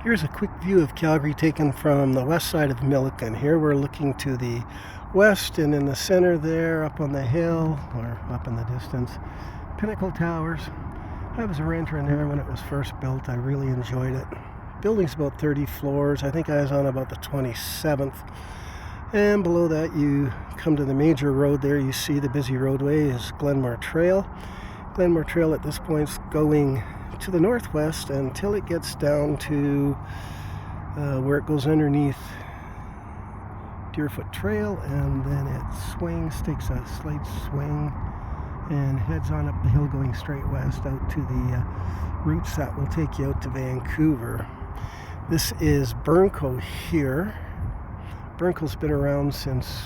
Here's a quick view of Calgary taken from the west side of Milliken. Here we're looking to the west, and in the center there, up on the hill, or up in the distance, Pinnacle Towers. I was a renter in there when it was first built. I really enjoyed it. Building's about 30 floors. I think I was on about the 27th. And below that you come to the major road there. You see the busy roadway is Glenmore Trail. Glenmore Trail at this point is going to the northwest until it gets down to where it goes underneath Deerfoot Trail, and then it swings, takes a slight swing and heads on up the hill going straight west out to the routes that will take you out to Vancouver. This is Burnco here. Burnco's been around since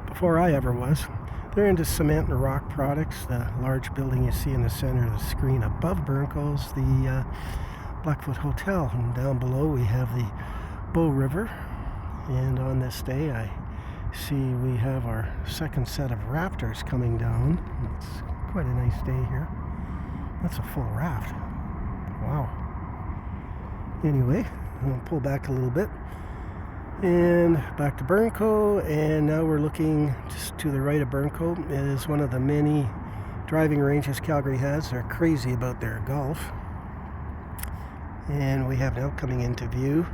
before I ever was. They're into cement and rock products. The large building you see in the center of the screen above Burnco's the Blackfoot Hotel, and down below we have the Bow River. And on this day I see we have our second set of rafters coming down. It's quite a nice day here. That's a full raft. Wow. Anyway, I'll pull back a little bit. And back to Burnco, and now we're looking just to the right of Burnco. It is one of the many driving ranges Calgary has. They're crazy about their golf. And we have now coming into view,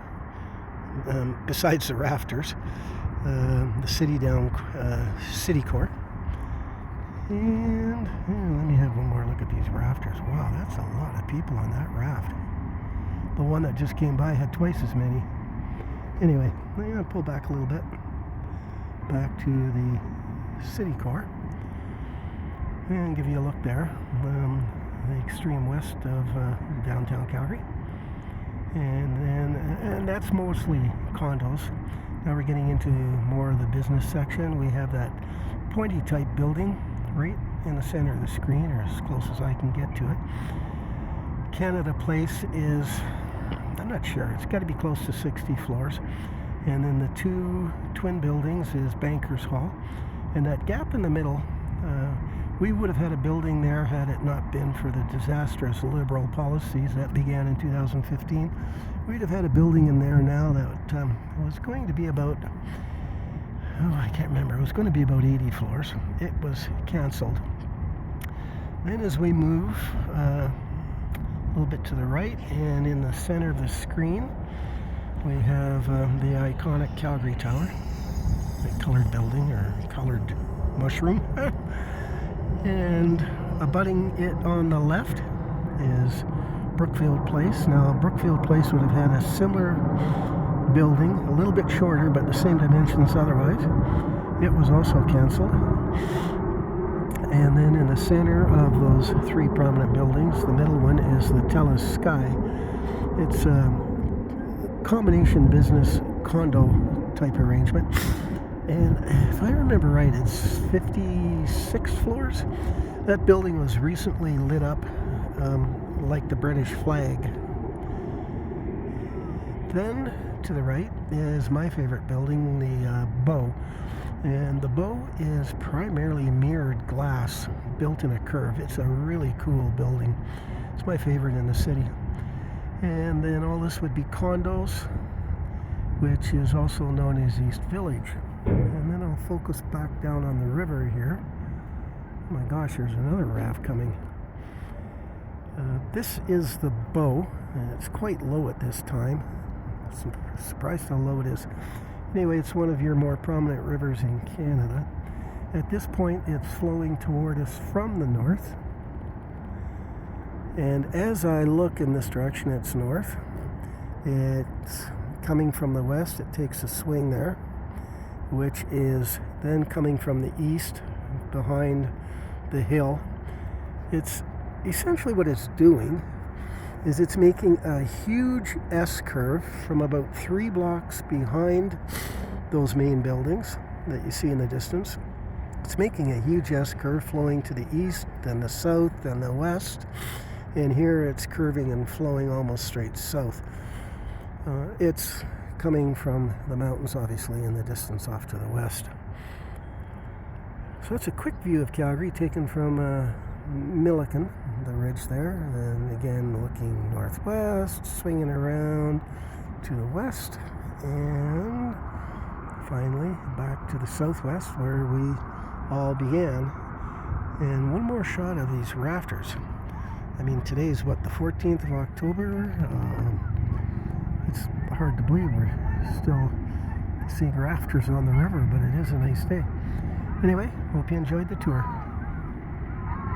besides the rafters, the city core. And let me have one more look at these rafters. Wow, that's a lot of people on that raft. The one that just came by had twice as many. Anyway, I'm going to pull back a little bit, back to the city core, and give you a look there, the extreme west of downtown Calgary, and that's mostly condos. Now we're getting into more of the business section. We have that pointy type building right in the center of the screen, or as close as I can get to it. Canada Place is, I'm not sure, it's got to be close to 60 floors. And then the two twin buildings is Bankers Hall. And that gap in the middle, we would have had a building there had it not been for the disastrous liberal policies that began in 2015. We'd have had a building in there now that was going to be about, I can't remember, it was going to be about 80 floors. It was canceled. Then as we move a little bit to the right, and in the center of the screen we have the iconic Calgary Tower, the colored building, or colored mushroom. And abutting it on the left is Brookfield Place. Now Brookfield Place would have had a similar building, a little bit shorter but the same dimensions otherwise. It was also canceled. And then in the center of those three prominent buildings, the middle one is the TELUS Sky. It's a combination business condo type arrangement. And if I remember right, it's 56 floors. That building was recently lit up like the British flag. Then to the right is my favorite building, the Bow. And the Bow is primarily mirrored glass built in a curve. It's a really cool building. It's my favorite in the city. And then all this would be condos, which is also known as East Village. And then I'll focus back down on the river here. Oh my gosh, there's another raft coming. This is the Bow, and it's quite low at this time. I'm surprised how low it is. Anyway, it's one of your more prominent rivers in Canada. At this point, it's flowing toward us from the north. And as I look in this direction, it's north. It's coming from the west. It takes a swing there, which is then coming from the east behind the hill. It's essentially what it's doing is it's making a huge S-curve from about 3 blocks behind those main buildings that you see in the distance. It's making a huge S-curve flowing to the east, then the south, then the west, and here it's curving and flowing almost straight south. It's coming from the mountains, obviously, in the distance off to the west. So it's a quick view of Calgary taken from Milliken, the ridge there, and then again looking northwest, swinging around to the west, and finally back to the southwest where we all began. And one more shot of these rafters. I mean, today's what, the 14th of October? It's hard to believe we're still seeing rafters on the river, but it is a nice day. Anyway, hope you enjoyed the tour.